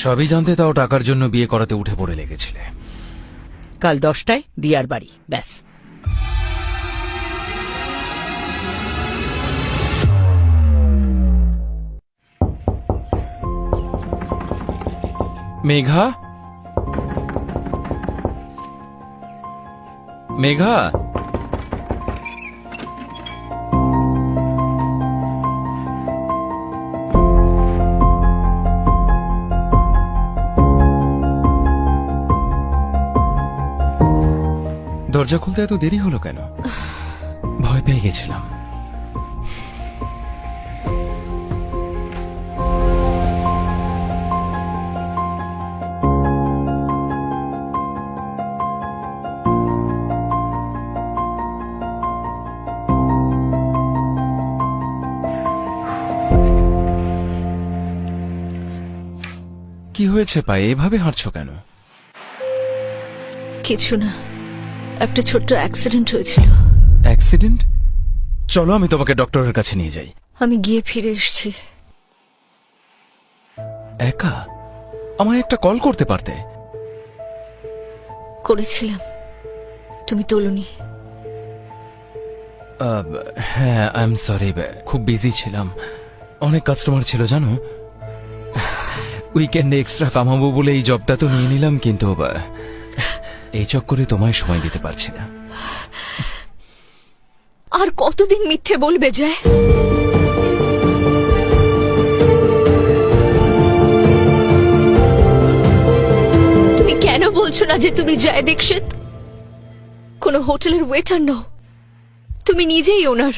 সবই জানতে, তাও টাকার জন্য বিয়ে করাতে উঠে পড়ে লেগেছিলে। কাল 10টায় দিয়ার বাড়ি, ব্যাস। মেঘা, মেঘা, দরজা খুলতে এত দেরি হলো কেন? ভয় পেয়ে গেছিলাম। কি হয়েছে পায়ে? এভাবে হাঁটছো কেন? কিছু না, একটা ছোট্ট অ্যাক্সিডেন্ট হয়েছিল। অ্যাক্সিডেন্ট? চলো আমি তোমাকে ডক্টরের কাছে নিয়ে যাই। আমি গিয়ে ফিরে এসেছি। একা? আমায় একটা কল করতে পারতে। করেছিলাম, তুমি তোলনি। হ্যাঁ, আই এম সরি, খুব বিজি ছিলাম, অনেক কাস্টমার ছিল জানো। উইকেন্ডে এক্সট্রা কামাবো বলে এই জবটা তো নিয়ে নিলাম, কিন্তু এই চক্করে তোমায় সময় দিতে পারছি না। আর কতদিন মিথ্যে বলবে যায়? তুমি কেন বলছো না যে তুমি জয় দীক্ষিত? কোনো হোটেলের ওয়েটার নও, তুমি নিজেই ওনার।